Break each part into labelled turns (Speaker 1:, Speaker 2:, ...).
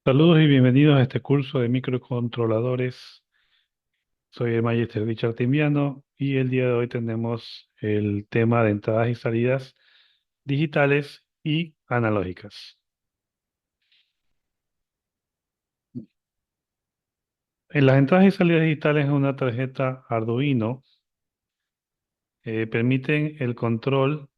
Speaker 1: Saludos y bienvenidos a este curso de microcontroladores. Soy el Magister Richard Timbiano y el día de hoy tenemos el tema de entradas y salidas digitales y analógicas. En las entradas y salidas digitales en una tarjeta Arduino permiten el control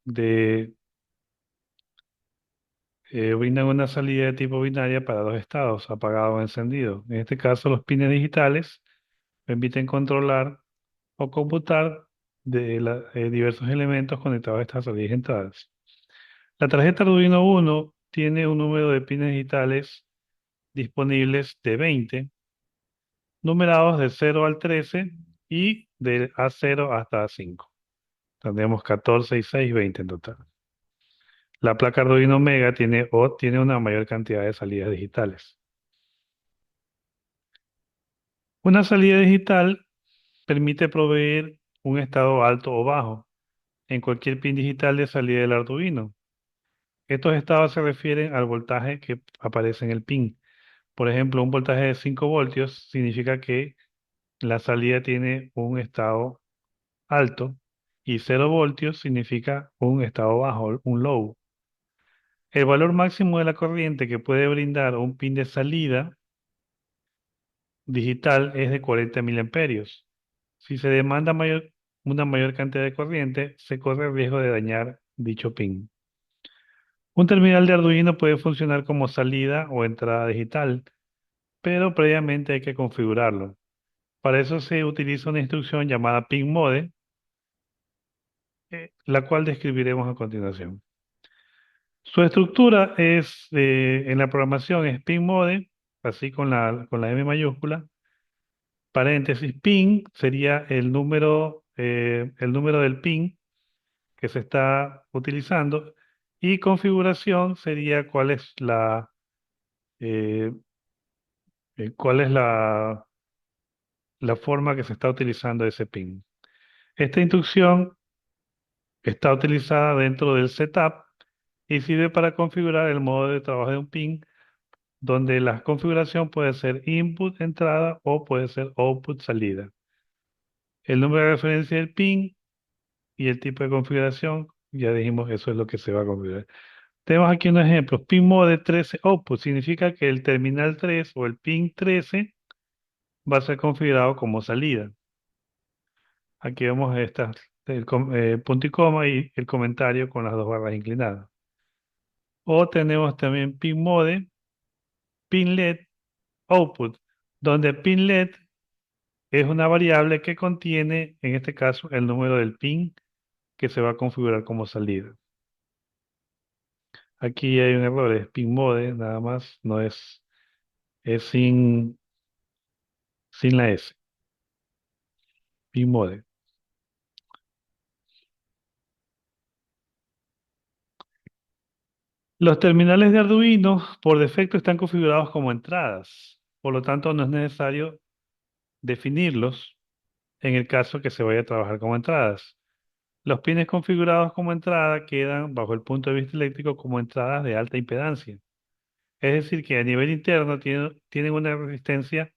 Speaker 1: brindan una salida de tipo binaria para dos estados, apagado o encendido. En este caso, los pines digitales permiten controlar o computar diversos elementos conectados a estas salidas y entradas. La tarjeta Arduino Uno tiene un número de pines digitales disponibles de 20, numerados de 0 al 13 y de A0 hasta A5. Tendremos 14 y 6, 20 en total. La placa Arduino Mega tiene una mayor cantidad de salidas digitales. Una salida digital permite proveer un estado alto o bajo en cualquier pin digital de salida del Arduino. Estos estados se refieren al voltaje que aparece en el pin. Por ejemplo, un voltaje de 5 voltios significa que la salida tiene un estado alto y 0 voltios significa un estado bajo, un low. El valor máximo de la corriente que puede brindar un pin de salida digital es de 40 miliamperios. Si se demanda una mayor cantidad de corriente, se corre el riesgo de dañar dicho pin. Un terminal de Arduino puede funcionar como salida o entrada digital, pero previamente hay que configurarlo. Para eso se utiliza una instrucción llamada pin mode, la cual describiremos a continuación. Su estructura en la programación es pin mode, así con la M mayúscula, paréntesis, pin sería el número del pin que se está utilizando y configuración sería eh, cuál es la forma que se está utilizando ese pin. Esta instrucción está utilizada dentro del setup y sirve para configurar el modo de trabajo de un pin, donde la configuración puede ser input entrada o puede ser output salida. El número de referencia del pin y el tipo de configuración, ya dijimos, eso es lo que se va a configurar. Tenemos aquí un ejemplo. Pin mode 13 output significa que el terminal 3 o el pin 13 va a ser configurado como salida. Aquí vemos punto y coma y el comentario con las dos barras inclinadas. O tenemos también pin mode, pin LED, output, donde pin LED es una variable que contiene, en este caso, el número del pin que se va a configurar como salida. Aquí hay un error, es pin mode, nada más, no es sin la S, pin mode. Los terminales de Arduino por defecto están configurados como entradas, por lo tanto no es necesario definirlos en el caso que se vaya a trabajar como entradas. Los pines configurados como entrada quedan, bajo el punto de vista eléctrico, como entradas de alta impedancia. Es decir, que a nivel interno tienen una resistencia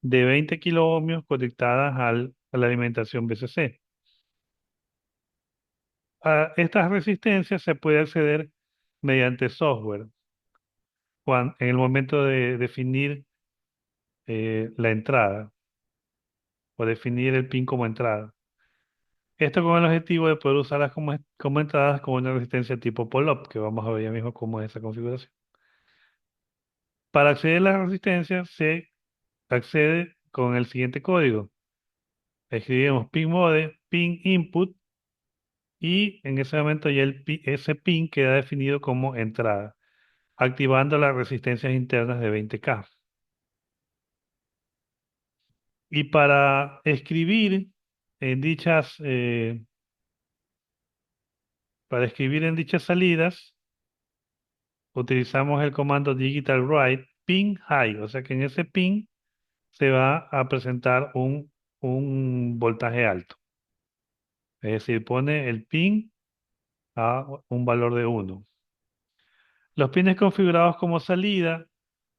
Speaker 1: de 20 kiloohmios conectadas a la alimentación VCC. A estas resistencias se puede acceder mediante software en el momento de definir la entrada o definir el pin como entrada. Esto con el objetivo de poder usarlas como entradas con una resistencia tipo pull-up, que vamos a ver ya mismo cómo es esa configuración. Para acceder a la resistencia se accede con el siguiente código. Escribimos pin mode, pin input y en ese momento ya ese pin queda definido como entrada, activando las resistencias internas de 20K. Y para escribir en dichas salidas, utilizamos el comando digital write pin high, o sea que en ese pin se va a presentar un voltaje alto. Es decir, pone el pin a un valor de 1. Los pines configurados como salida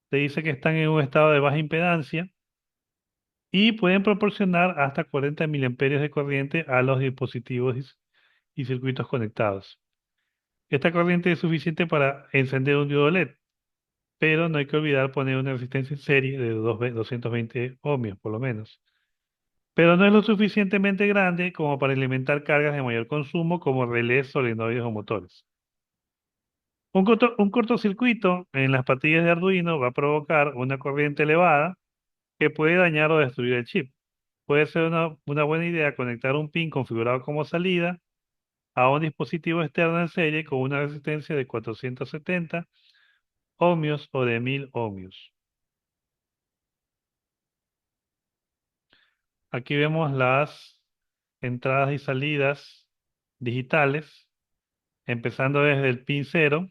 Speaker 1: te dice que están en un estado de baja impedancia y pueden proporcionar hasta 40 miliamperios de corriente a los dispositivos y circuitos conectados. Esta corriente es suficiente para encender un diodo LED, pero no hay que olvidar poner una resistencia en serie de 220 ohmios por lo menos. Pero no es lo suficientemente grande como para alimentar cargas de mayor consumo como relés, solenoides o motores. Un cortocircuito en las patillas de Arduino va a provocar una corriente elevada que puede dañar o destruir el chip. Puede ser una buena idea conectar un pin configurado como salida a un dispositivo externo en serie con una resistencia de 470 ohmios o de 1000 ohmios. Aquí vemos las entradas y salidas digitales, empezando desde el pin 0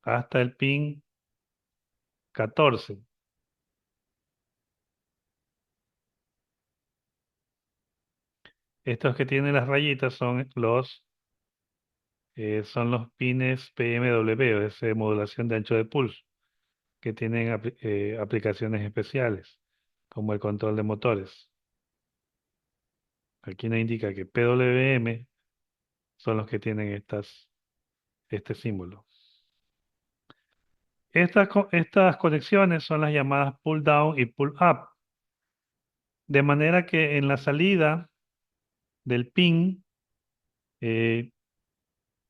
Speaker 1: hasta el pin 14. Estos que tienen las rayitas son los pines PMW, o es modulación de ancho de pulso, que tienen aplicaciones especiales, como el control de motores. Aquí nos indica que PWM son los que tienen este símbolo. Estas conexiones son las llamadas pull down y pull up, de manera que en la salida del pin, eh,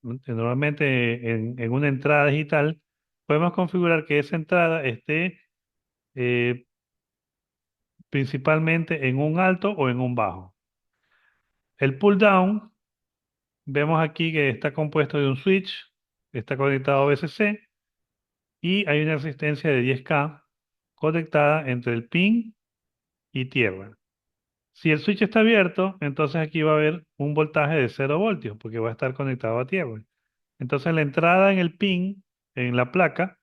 Speaker 1: normalmente en una entrada digital, podemos configurar que esa entrada esté eh, principalmente en un alto o en un bajo. El pull down, vemos aquí que está compuesto de un switch, está conectado a VCC y hay una resistencia de 10K conectada entre el pin y tierra. Si el switch está abierto, entonces aquí va a haber un voltaje de 0 voltios porque va a estar conectado a tierra. Entonces la entrada en el pin, en la placa,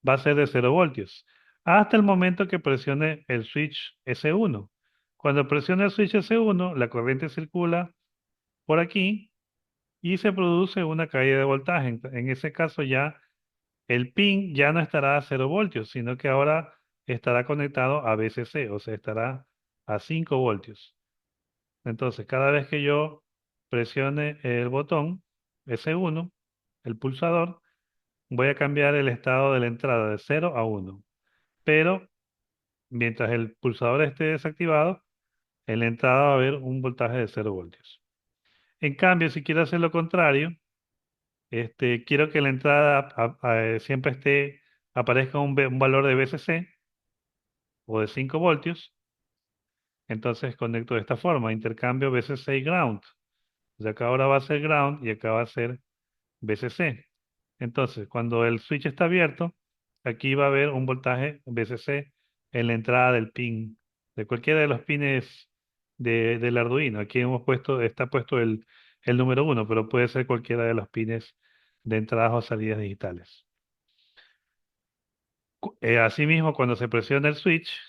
Speaker 1: va a ser de 0 voltios hasta el momento que presione el switch S1. Cuando presione el switch S1, la corriente circula por aquí y se produce una caída de voltaje. En ese caso ya el pin ya no estará a 0 voltios, sino que ahora estará conectado a VCC, o sea, estará a 5 voltios. Entonces, cada vez que yo presione el botón S1, el pulsador, voy a cambiar el estado de la entrada de 0 a 1. Pero mientras el pulsador esté desactivado, en la entrada va a haber un voltaje de 0 voltios. En cambio, si quiero hacer lo contrario, quiero que la entrada siempre aparezca un valor de VCC o de 5 voltios, entonces conecto de esta forma, intercambio VCC y ground. O sea, acá ahora va a ser ground y acá va a ser VCC. Entonces, cuando el switch está abierto, aquí va a haber un voltaje VCC en la entrada del pin, de cualquiera de los pines del Arduino. Aquí está puesto el número 1, pero puede ser cualquiera de los pines de entradas o salidas digitales. Asimismo, cuando se presiona el switch,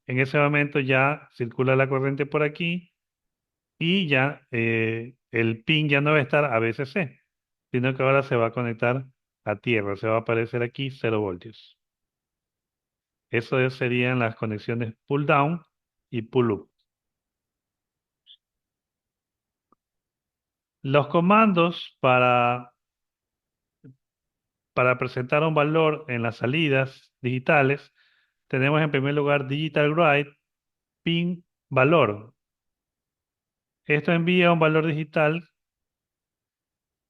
Speaker 1: en ese momento ya circula la corriente por aquí y ya el pin ya no va a estar a VCC, sino que ahora se va a conectar a tierra, se va a aparecer aquí 0 voltios. Eso serían las conexiones pull down y pull up. Los comandos para presentar un valor en las salidas digitales, tenemos en primer lugar digital write pin valor. Esto envía un valor digital,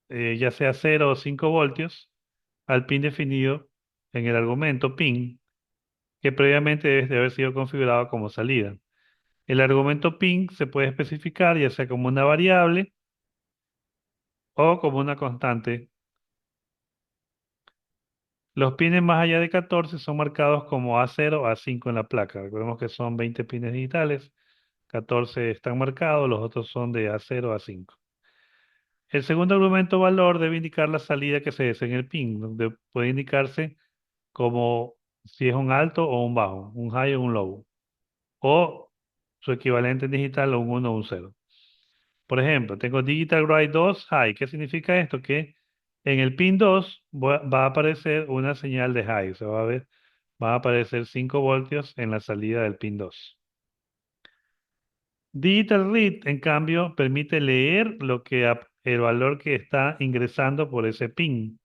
Speaker 1: ya sea 0 o 5 voltios, al pin definido en el argumento pin, que previamente debe de haber sido configurado como salida. El argumento pin se puede especificar ya sea como una variable o como una constante. Los pines más allá de 14 son marcados como A0, A5 en la placa. Recordemos que son 20 pines digitales, 14 están marcados, los otros son de A0 a A5. El segundo argumento valor debe indicar la salida que se desea en el pin, donde puede indicarse como si es un alto o un bajo, un high o un low, o su equivalente en digital, un 1 o un 0. Por ejemplo, tengo digital write 2 high. ¿Qué significa esto? Que En el pin 2 va a aparecer una señal de high, o sea, va a aparecer 5 voltios en la salida del pin 2. Digital Read, en cambio, permite leer el valor que está ingresando por ese pin,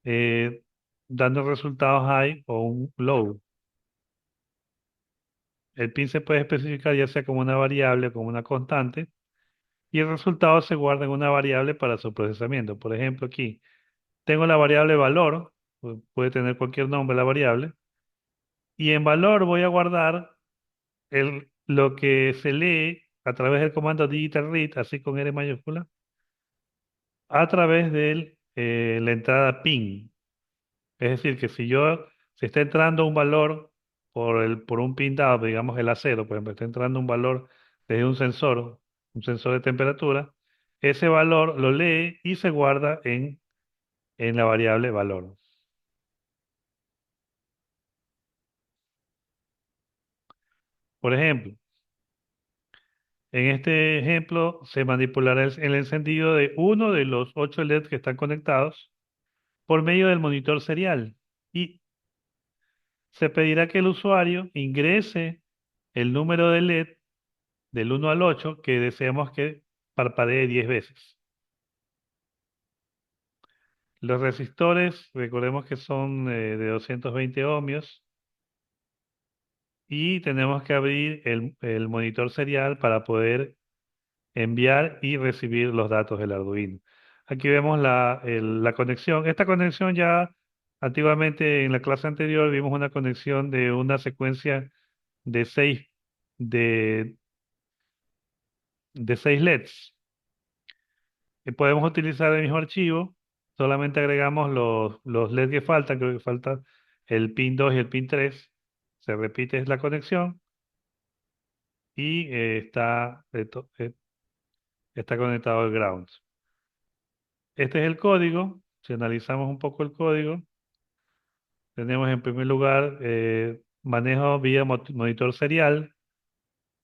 Speaker 1: eh, dando resultados high o un low. El pin se puede especificar ya sea como una variable o como una constante, y el resultado se guarda en una variable para su procesamiento. Por ejemplo, aquí tengo la variable valor, puede tener cualquier nombre la variable, y en valor voy a guardar lo que se lee a través del comando digital read, así con R mayúscula, a través de la entrada pin. Es decir, que si está entrando un valor por un pin dado, digamos el acero, por ejemplo, está entrando un valor desde un sensor de temperatura, ese valor lo lee y se guarda en la variable valor. Por ejemplo, en este ejemplo se manipulará el encendido de uno de los 8 LEDs que están conectados por medio del monitor serial y se pedirá que el usuario ingrese el número de LED del 1 al 8 que deseamos que parpadee 10 veces. Los resistores, recordemos que son de 220 ohmios y tenemos que abrir el monitor serial para poder enviar y recibir los datos del Arduino. Aquí vemos la conexión. Esta conexión ya antiguamente en la clase anterior vimos una conexión de una secuencia de 6 de, de 6 LEDs. Y podemos utilizar el mismo archivo, solamente agregamos los LEDs que faltan, creo que falta el pin 2 y el pin 3. Se repite la conexión y está conectado al ground. Este es el código. Si analizamos un poco el código, tenemos en primer lugar manejo vía monitor serial,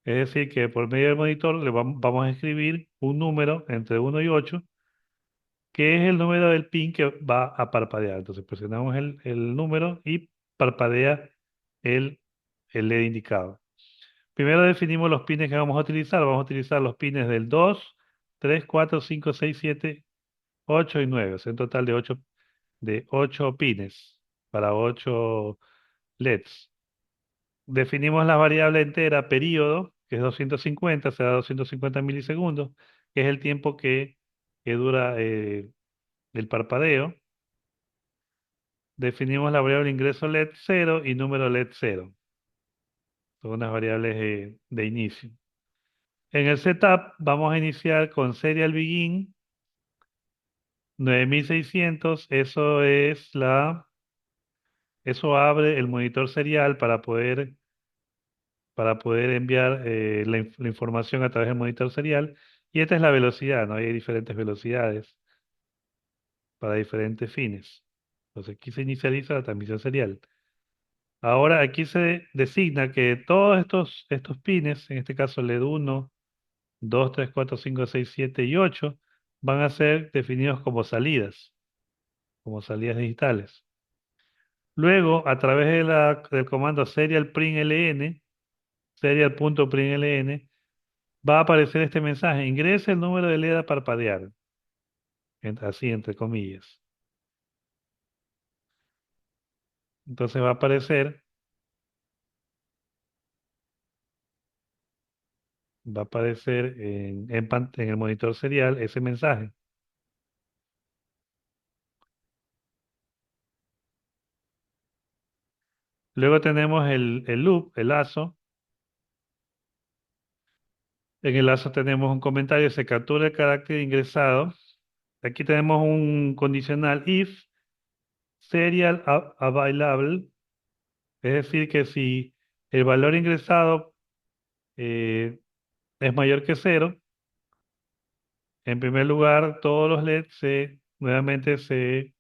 Speaker 1: es decir, que por medio del monitor vamos a escribir un número entre 1 y 8, que es el número del pin que va a parpadear. Entonces presionamos el número y parpadea el, el LED indicado. Primero definimos los pines que vamos a utilizar. Vamos a utilizar los pines del 2, 3, 4, 5, 6, 7, 8 y 9. O sea, un total de ocho pines para 8 LEDs. Definimos la variable entera periodo, que es 250, será 250 milisegundos, que es el tiempo que dura el parpadeo. Definimos la variable ingreso LED 0 y número LED 0. Son unas variables de inicio. En el setup vamos a iniciar con serial begin 9600. Eso abre el monitor serial para poder enviar la información a través del monitor serial. Y esta es la velocidad, ¿no? Hay diferentes velocidades para diferentes fines. Entonces aquí se inicializa la transmisión serial. Ahora aquí se designa que todos estos pines, en este caso LED 1, 2, 3, 4, 5, 6, 7 y 8, van a ser definidos como salidas digitales. Luego, a través del comando serial.println, serial.println, va a aparecer este mensaje: ingrese el número de LED a parpadear, así entre comillas. Entonces va a aparecer en el monitor serial ese mensaje. Luego tenemos el loop, el lazo. En el lazo tenemos un comentario: se captura el carácter ingresado. Aquí tenemos un condicional if serial available, es decir, que si el valor ingresado eh, es mayor que 0, en primer lugar todos los LEDs nuevamente se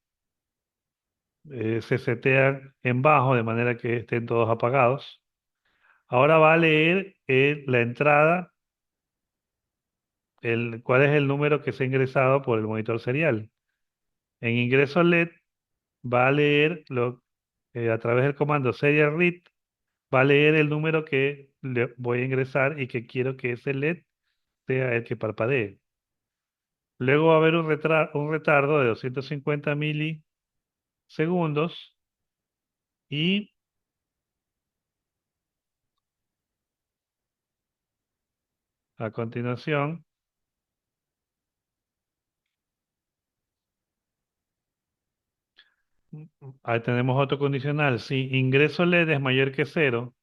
Speaker 1: setean en bajo de manera que estén todos apagados. Ahora va a leer la entrada, cuál es el número que se ha ingresado por el monitor serial. En ingreso LED va a leer a través del comando serial read, va a leer el número que le voy a ingresar y que quiero que ese LED sea el que parpadee. Luego va a haber un retardo de 250 milisegundos y a continuación ahí tenemos otro condicional. Si ingreso LED es mayor que cero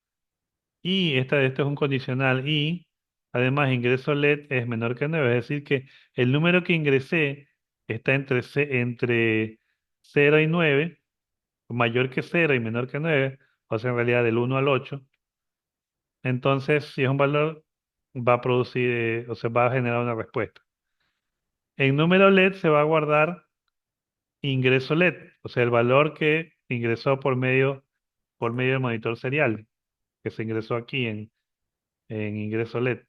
Speaker 1: y este es un condicional y además ingreso LED es menor que 9, es decir que el número que ingresé está entre 0 y 9, mayor que cero y menor que 9, o sea, en realidad del 1 al 8. Entonces, si es un valor, va a producir, o sea, va a generar una respuesta. En número LED se va a guardar ingreso LED, o sea, el valor que ingresó por medio del monitor serial, que se ingresó aquí en ingreso LED,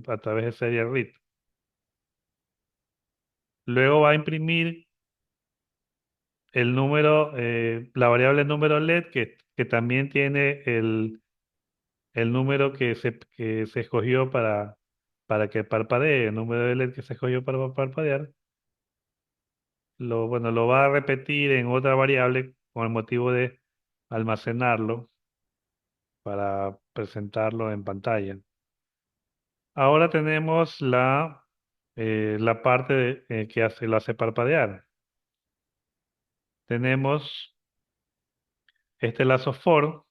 Speaker 1: a través de serial read. Luego va a imprimir la variable número LED, que también tiene el número que se escogió para que parpadee, el número de LED que se escogió para parpadear. Bueno, lo va a repetir en otra variable con el motivo de almacenarlo para presentarlo en pantalla. Ahora tenemos la parte lo hace parpadear. Tenemos este lazo for,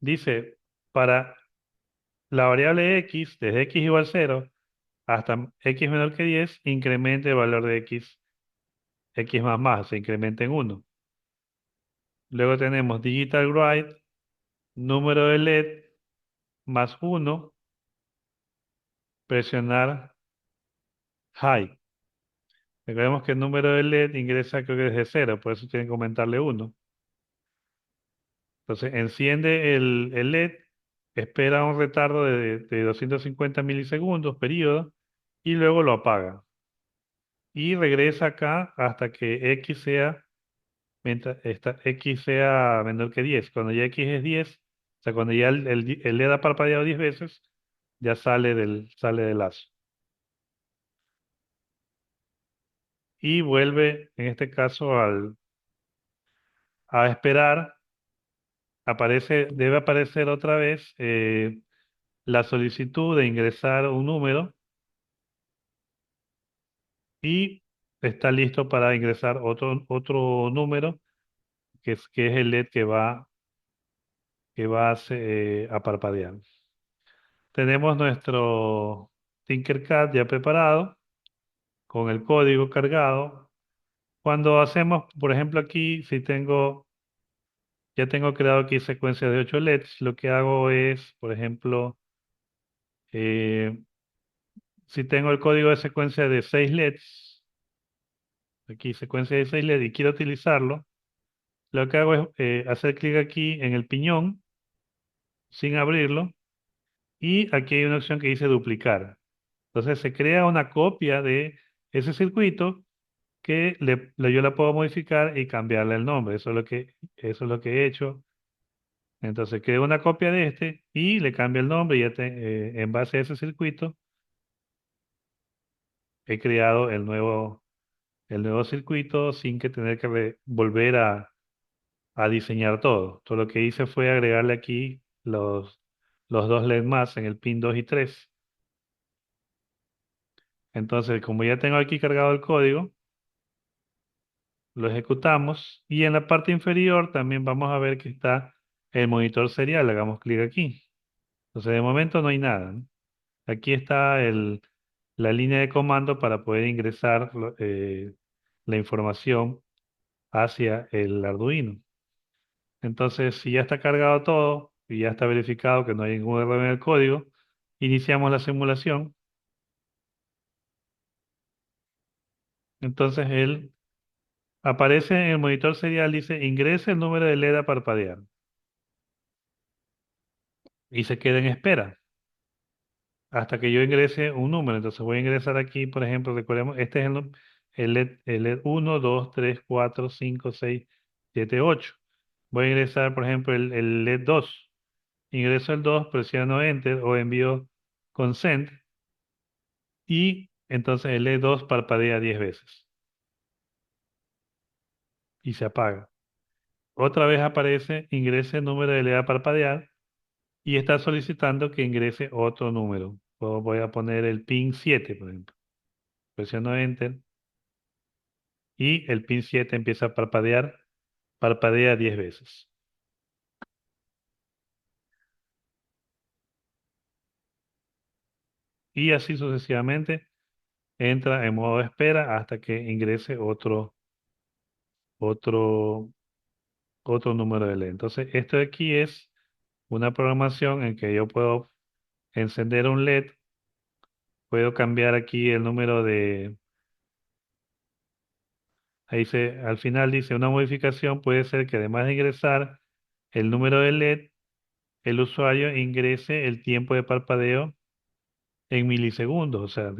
Speaker 1: dice, para la variable x, desde x igual 0 hasta x menor que 10, incremente el valor de x más, se incrementa en 1. Luego tenemos digital write, número de LED más 1, presionar high. Recordemos que el número de LED ingresa creo que desde 0, por eso tienen que aumentarle 1. Entonces enciende el LED, espera un retardo de 250 milisegundos, periodo, y luego lo apaga. Y regresa acá hasta que mientras X sea menor que 10. Cuando ya X es 10, o sea, cuando ya el LED ha parpadeado 10 veces, ya sale del lazo. Y vuelve, en este caso, a esperar. Debe aparecer otra vez la solicitud de ingresar un número y está listo para ingresar otro número que es el LED que va a parpadear. Tenemos nuestro Tinkercad ya preparado con el código cargado. Cuando hacemos, por ejemplo, aquí, si ya tengo creado aquí secuencia de 8 LEDs, lo que hago es, por ejemplo, eh, si tengo el código de secuencia de 6 LEDs, aquí secuencia de 6 LEDs y quiero utilizarlo, lo que hago es hacer clic aquí en el piñón sin abrirlo y aquí hay una opción que dice duplicar. Entonces se crea una copia de ese circuito que yo la puedo modificar y cambiarle el nombre. Eso es lo que he hecho. Entonces creo una copia de este y le cambio el nombre y en base a ese circuito he creado el nuevo circuito sin que tener que volver a diseñar todo. Todo lo que hice fue agregarle aquí los dos LED más en el pin 2 y 3. Entonces, como ya tengo aquí cargado el código, lo ejecutamos y en la parte inferior también vamos a ver que está el monitor serial. Hagamos clic aquí. Entonces, de momento no hay nada, ¿no? Aquí está la línea de comando para poder ingresar la información hacia el Arduino. Entonces, si ya está cargado todo y ya está verificado que no hay ningún error en el código, iniciamos la simulación. Entonces, él aparece en el monitor serial, dice ingrese el número de LED a parpadear y se queda en espera hasta que yo ingrese un número. Entonces voy a ingresar aquí, por ejemplo, recordemos, este es el LED 1, 2, 3, 4, 5, 6, 7, 8. Voy a ingresar, por ejemplo, el LED 2. Ingreso el 2, presiono Enter o envío Consent y entonces el LED 2 parpadea 10 veces y se apaga. Otra vez aparece ingrese el número de LED a parpadear y está solicitando que ingrese otro número. Voy a poner el PIN 7, por ejemplo. Presiono Enter y el PIN 7 empieza a parpadear, parpadea 10 veces. Y así sucesivamente entra en modo de espera hasta que ingrese otro, otro número de LED. Entonces, esto de aquí es una programación en que yo puedo encender un LED, puedo cambiar aquí el número de, ahí dice, al final dice, una modificación puede ser que además de ingresar el número de LED, el usuario ingrese el tiempo de parpadeo en milisegundos, o sea,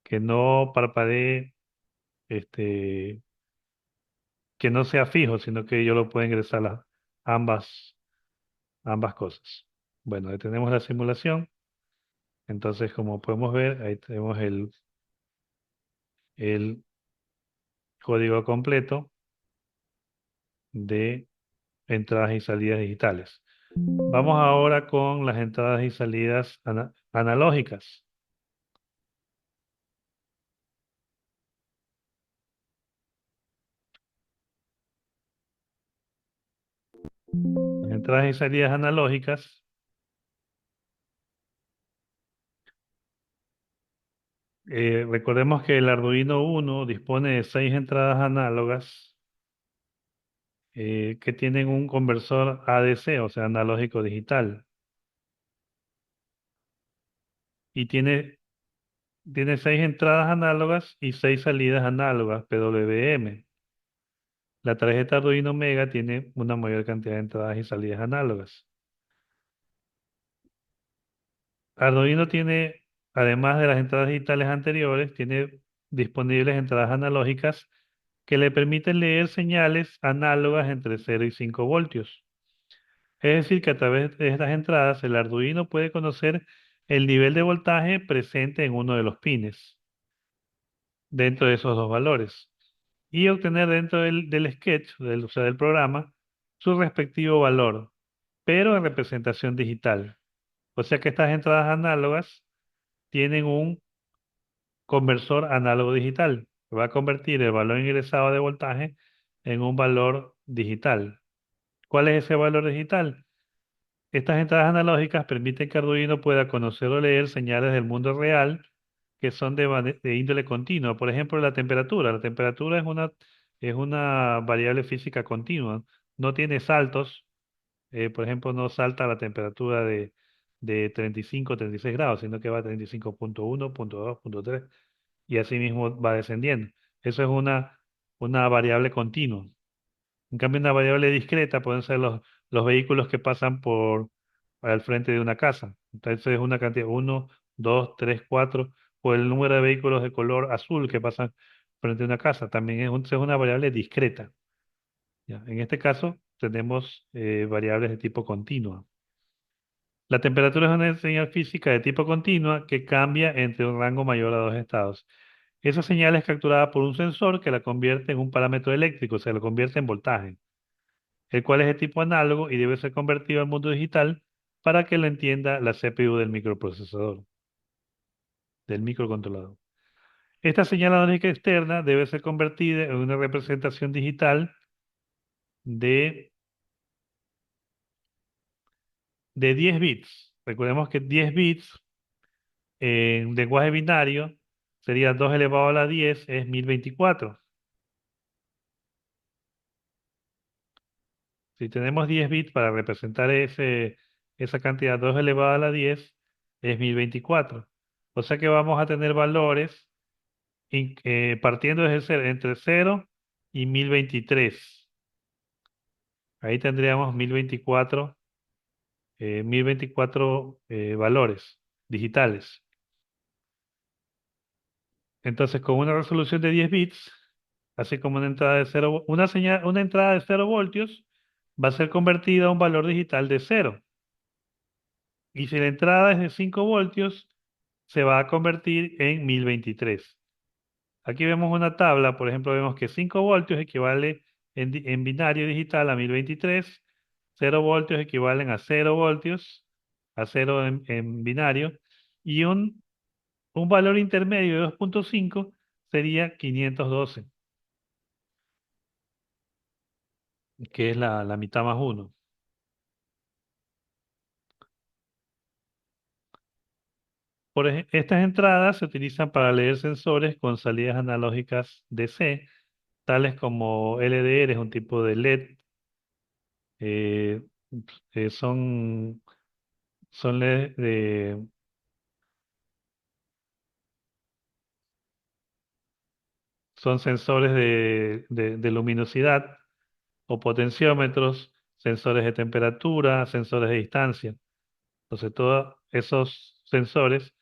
Speaker 1: que no parpadee, este, que no sea fijo, sino que yo lo puedo ingresar ambas, ambas cosas. Bueno, ahí tenemos la simulación. Entonces, como podemos ver, ahí tenemos el código completo de entradas y salidas digitales. Vamos ahora con las entradas y salidas analógicas. Las entradas y salidas analógicas, recordemos que el Arduino Uno dispone de 6 entradas análogas que tienen un conversor ADC, o sea, analógico digital, y tiene 6 entradas análogas y 6 salidas análogas, PWM. La tarjeta Arduino Mega tiene una mayor cantidad de entradas y salidas análogas. Arduino tiene, además de las entradas digitales anteriores, tiene disponibles entradas analógicas que le permiten leer señales análogas entre 0 y 5 voltios. Es decir, que a través de estas entradas el Arduino puede conocer el nivel de voltaje presente en uno de los pines dentro de esos dos valores y obtener dentro del sketch, o sea, del programa, su respectivo valor, pero en representación digital. O sea que estas entradas análogas tienen un conversor análogo digital, que va a convertir el valor ingresado de voltaje en un valor digital. ¿Cuál es ese valor digital? Estas entradas analógicas permiten que Arduino pueda conocer o leer señales del mundo real que son de índole continua. Por ejemplo, la temperatura. La temperatura es una variable física continua. No tiene saltos. Por ejemplo, no salta la temperatura de 35 o 36 grados, sino que va a 35,1, punto 2, punto 3 y así mismo va descendiendo. Eso es una variable continua. En cambio, una variable discreta pueden ser los vehículos que pasan al frente de una casa. Entonces es una cantidad, uno, dos, tres, cuatro, o el número de vehículos de color azul que pasan frente a una casa. También es una variable discreta. ¿Ya? En este caso, tenemos variables de tipo continua. La temperatura es una señal física de tipo continua que cambia entre un rango mayor a dos estados. Esa señal es capturada por un sensor que la convierte en un parámetro eléctrico, o sea, lo convierte en voltaje, el cual es de tipo análogo y debe ser convertido al mundo digital para que lo entienda la CPU del microprocesador, del microcontrolador. Esta señal analógica externa debe ser convertida en una representación digital de, de 10 bits. Recordemos que 10 bits en lenguaje binario sería 2 elevado a la 10, es 1024. Si tenemos 10 bits para representar esa cantidad, 2 elevado a la 10 es 1024. O sea que vamos a tener valores partiendo desde entre 0 y 1023. Ahí tendríamos 1024 valores digitales. Entonces, con una resolución de 10 bits, así como una entrada de cero, una entrada de 0 voltios va a ser convertida a un valor digital de cero. Y si la entrada es de 5 voltios, se va a convertir en 1023. Aquí vemos una tabla, por ejemplo, vemos que 5 voltios equivale en binario digital a 1023, 0 voltios equivalen a 0 voltios, a 0 en binario, y un valor intermedio de 2,5 sería 512, que es la mitad más uno. Estas entradas se utilizan para leer sensores con salidas analógicas DC, tales como LDR, es un tipo de LED. eh, son, son LED son sensores de luminosidad o potenciómetros, sensores de temperatura, sensores de distancia. Entonces, todos esos sensores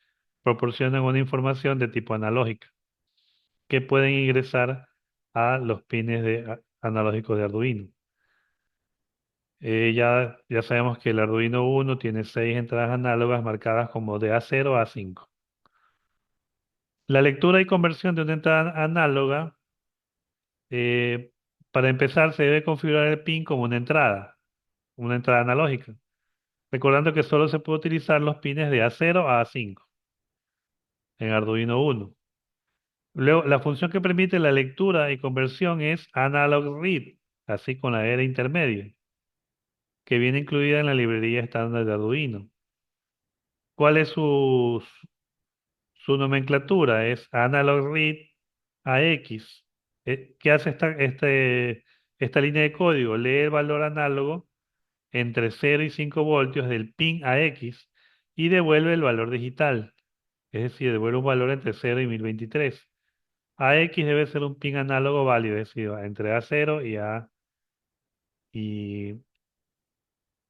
Speaker 1: proporcionan una información de tipo analógica que pueden ingresar a los pines analógicos de Arduino. Ya sabemos que el Arduino Uno tiene 6 entradas análogas marcadas como de A0 a A5. La lectura y conversión de una entrada análoga, eh, para empezar, se debe configurar el pin como una entrada analógica, recordando que solo se puede utilizar los pines de A0 a A5 en Arduino Uno. Luego, la función que permite la lectura y conversión es Analog Read, así con la era intermedia, que viene incluida en la librería estándar de Arduino. ¿Cuál es su nomenclatura? Es Analog Read AX. ¿Qué hace esta línea de código? Lee el valor análogo entre 0 y 5 voltios del pin AX y devuelve el valor digital, es decir, devuelve un valor entre 0 y 1023. AX debe ser un pin análogo válido, es decir, entre A0 y,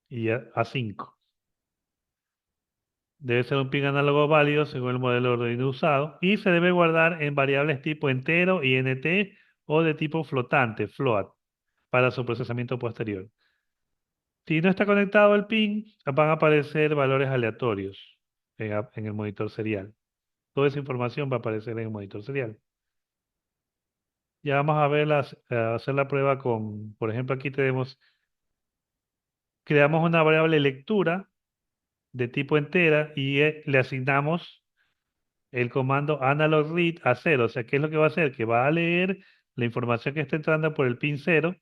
Speaker 1: y A5. Debe ser un pin análogo válido según el modelo de Arduino usado y se debe guardar en variables tipo entero, int o de tipo flotante, float, para su procesamiento posterior. Si no está conectado el pin, van a aparecer valores aleatorios en el monitor serial. Toda esa información va a aparecer en el monitor serial. Ya vamos a a hacer la prueba con, por ejemplo, aquí creamos una variable lectura de tipo entera y le asignamos el comando analog read a cero. O sea, ¿qué es lo que va a hacer? Que va a leer la información que está entrando por el pin cero,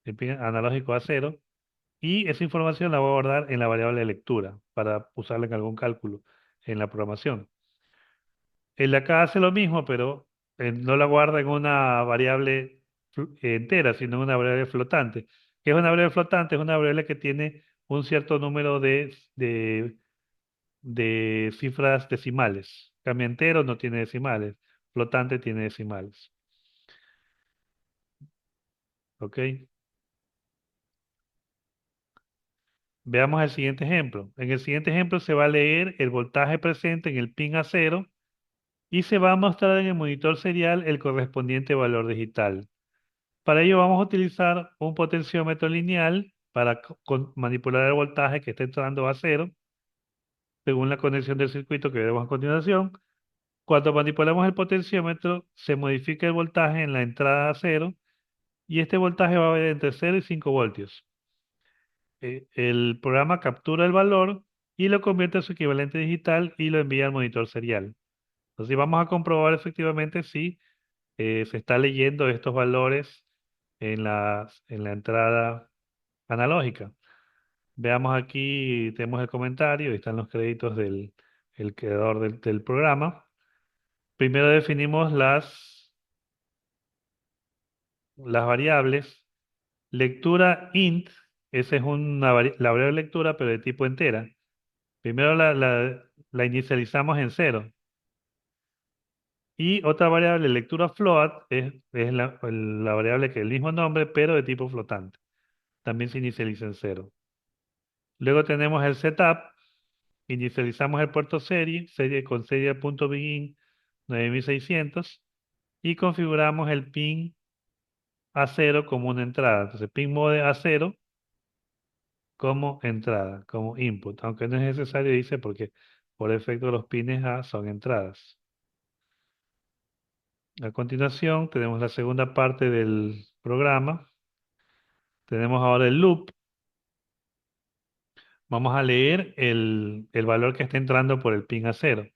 Speaker 1: el pin analógico a cero, y esa información la va a guardar en la variable de lectura para usarla en algún cálculo en la programación. El de acá hace lo mismo, pero no la guarda en una variable entera, sino en una variable flotante. ¿Qué es una variable flotante? Es una variable que tiene un cierto número de cifras decimales. Cambio entero no tiene decimales, flotante tiene decimales. ¿Ok? Veamos el siguiente ejemplo. En el siguiente ejemplo se va a leer el voltaje presente en el pin A0 y se va a mostrar en el monitor serial el correspondiente valor digital. Para ello vamos a utilizar un potenciómetro lineal para manipular el voltaje que está entrando a cero, según la conexión del circuito que veremos a continuación. Cuando manipulamos el potenciómetro, se modifica el voltaje en la entrada a cero y este voltaje va a variar entre 0 y 5 voltios. El programa captura el valor y lo convierte en su equivalente digital y lo envía al monitor serial. Entonces vamos a comprobar efectivamente si se está leyendo estos valores en la entrada analógica. Veamos aquí, tenemos el comentario, ahí están los créditos del el creador del programa. Primero definimos las variables. Lectura int, esa es la variable lectura, pero de tipo entera. Primero la inicializamos en cero. Y otra variable, lectura float, es la variable que es el mismo nombre, pero de tipo flotante. También se inicializa en cero. Luego tenemos el setup. Inicializamos el puerto serie con serie.begin 9600 y configuramos el pin A0 como una entrada. Entonces, pin mode A0 como entrada, como input, aunque no es necesario, dice, porque por efecto los pines A son entradas. A continuación, tenemos la segunda parte del programa. Tenemos ahora el loop. Vamos a leer el valor que está entrando por el pin A0.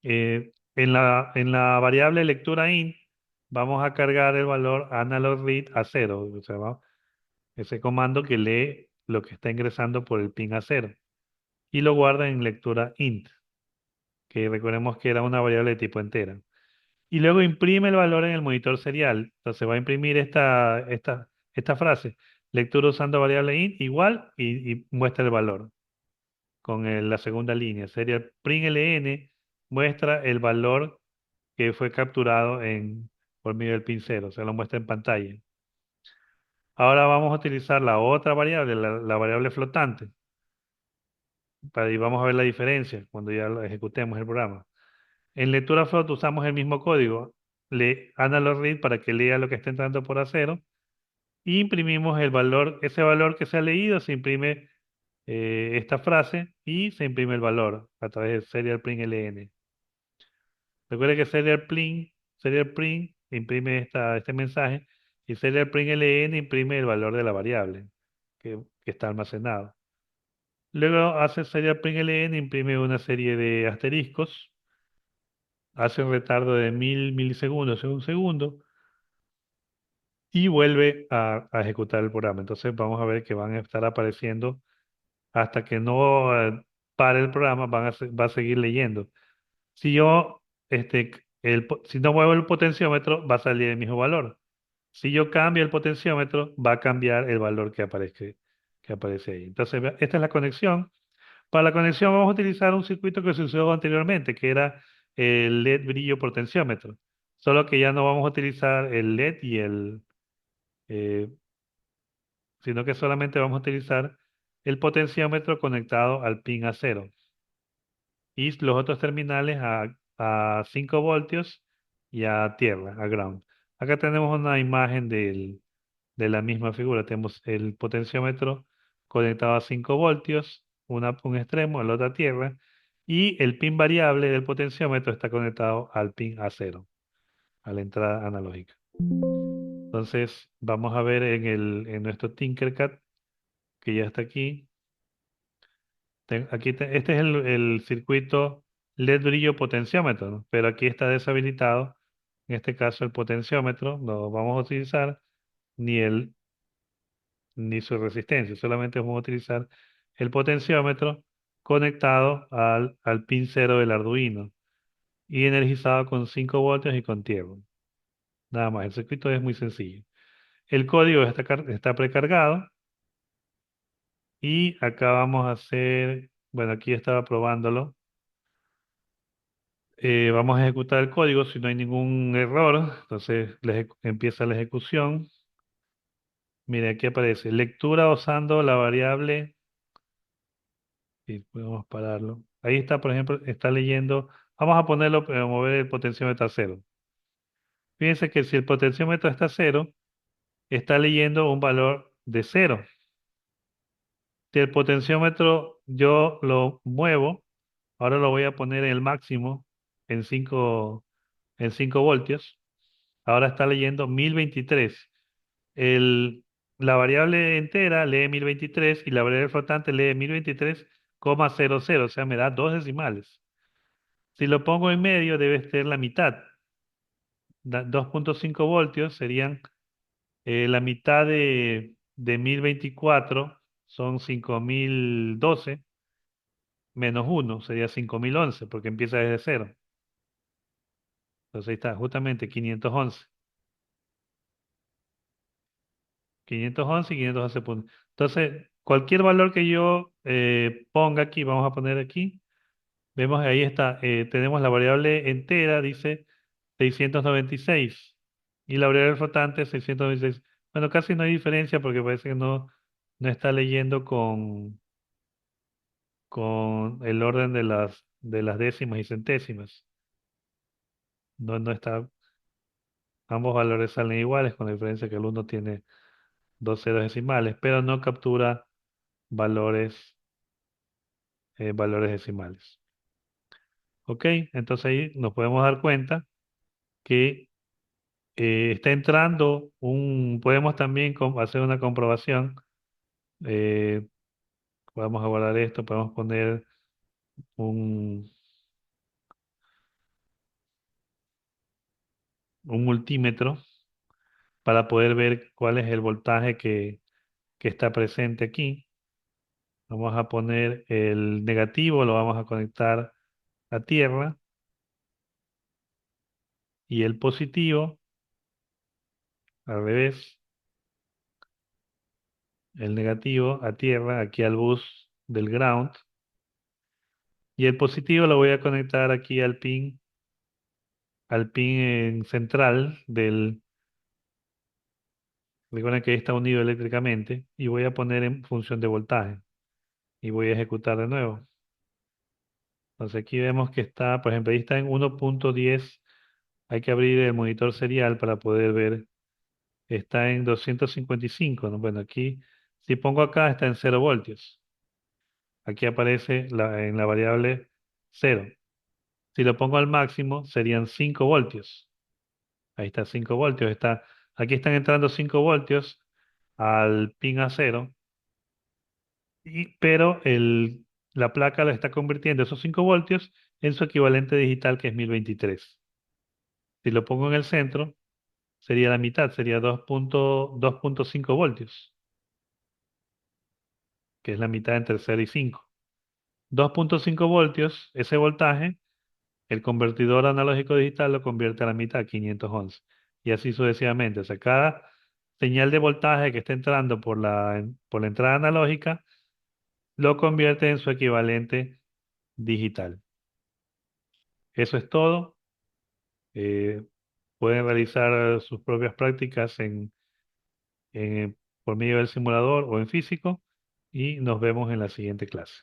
Speaker 1: En la variable lectura int, vamos a cargar el valor analog read A0. O sea, ese comando que lee lo que está ingresando por el pin A0. Y lo guarda en lectura int, que recordemos que era una variable de tipo entera. Y luego imprime el valor en el monitor serial. Entonces va a imprimir esta frase, lectura usando variable int igual y muestra el valor con la segunda línea. Serial print ln muestra el valor que fue capturado por medio del pincel, o sea, lo muestra en pantalla. Ahora vamos a utilizar la otra variable, la variable flotante, y vamos a ver la diferencia cuando ya lo ejecutemos el programa. En lectura float usamos el mismo código, analog read para que lea lo que está entrando por A0 y imprimimos el valor, ese valor que se ha leído, se imprime esta frase y se imprime el valor a través de serial print ln. Recuerde que serial print imprime este mensaje y serial print ln imprime el valor de la variable que está almacenado. Luego hace serial print ln, imprime una serie de asteriscos, hace un retardo de 1000 milisegundos en un segundo y vuelve a ejecutar el programa. Entonces vamos a ver que van a estar apareciendo hasta que no pare el programa, va a seguir leyendo. Si yo, si no muevo el potenciómetro, va a salir el mismo valor. Si yo cambio el potenciómetro, va a cambiar el valor que aparece ahí. Entonces, esta es la conexión. Para la conexión vamos a utilizar un circuito que se usó anteriormente, que era el LED brillo potenciómetro. Solo que ya no vamos a utilizar el LED eh, sino que solamente vamos a utilizar el potenciómetro conectado al pin A0 y los otros terminales a 5 voltios y a tierra, a ground. Acá tenemos una imagen de la misma figura. Tenemos el potenciómetro conectado a 5 voltios, un extremo, el otro a tierra, y el pin variable del potenciómetro está conectado al pin A0, a la entrada analógica. Entonces, vamos a ver en nuestro Tinkercad, que ya está aquí. Este es el circuito LED brillo potenciómetro, ¿no? Pero aquí está deshabilitado. En este caso, el potenciómetro no vamos a utilizar ni ni su resistencia, solamente vamos a utilizar el potenciómetro conectado al pin 0 del Arduino y energizado con 5 voltios y con tierra. Nada más, el circuito es muy sencillo. El código está precargado y acá vamos a hacer, bueno, aquí estaba probándolo. Vamos a ejecutar el código si no hay ningún error. Entonces empieza la ejecución. Mire, aquí aparece lectura usando la variable y podemos pararlo. Ahí está, por ejemplo, está leyendo. Vamos a ponerlo, a mover el potenciómetro a cero. Fíjense que si el potenciómetro está a cero, está leyendo un valor de cero. Si el potenciómetro yo lo muevo, ahora lo voy a poner en el máximo en 5 voltios. Ahora está leyendo 1023. El, la variable entera lee 1023 y la variable flotante lee 1023,00, o sea, me da dos decimales. Si lo pongo en medio, debe ser la mitad. 2,5 voltios serían la mitad de 1024, son 5012, menos uno sería 5011, porque empieza desde cero. Entonces ahí está, justamente 511. 511 y 511 puntos. Entonces, cualquier valor que yo ponga aquí, vamos a poner aquí, vemos ahí está, tenemos la variable entera, dice 696, y la variable flotante 696. Bueno, casi no hay diferencia porque parece que no está leyendo con el orden de las décimas y centésimas. No está, ambos valores salen iguales, con la diferencia que el uno tiene dos ceros decimales, pero no captura valores, valores decimales. ¿Ok? Entonces ahí nos podemos dar cuenta que está entrando podemos también hacer una comprobación. eh, Vamos a guardar esto, podemos poner un, un multímetro para poder ver cuál es el voltaje que está presente aquí. Vamos a poner el negativo, lo vamos a conectar a tierra y el positivo al revés, el negativo a tierra, aquí al bus del ground, y el positivo lo voy a conectar aquí al pin central recuerden que ahí está unido eléctricamente, y voy a poner en función de voltaje, y voy a ejecutar de nuevo. Entonces aquí vemos que está, por ejemplo, ahí está en 1.10. Hay que abrir el monitor serial para poder ver. Está en 255, ¿no? Bueno, aquí, si pongo acá, está en 0 voltios. Aquí aparece en la variable 0. Si lo pongo al máximo, serían 5 voltios. Ahí está 5 voltios. Aquí están entrando 5 voltios al pin a 0, pero la placa lo está convirtiendo esos 5 voltios en su equivalente digital, que es 1023. Si lo pongo en el centro, sería la mitad, sería 2.5 voltios, que es la mitad entre 0 y 5. 2.5 voltios, ese voltaje, el convertidor analógico digital lo convierte a la mitad, 511. Y así sucesivamente. O sea, cada señal de voltaje que está entrando por la entrada analógica lo convierte en su equivalente digital. Eso es todo. Eh, Pueden realizar sus propias prácticas por medio del simulador o en físico, y nos vemos en la siguiente clase.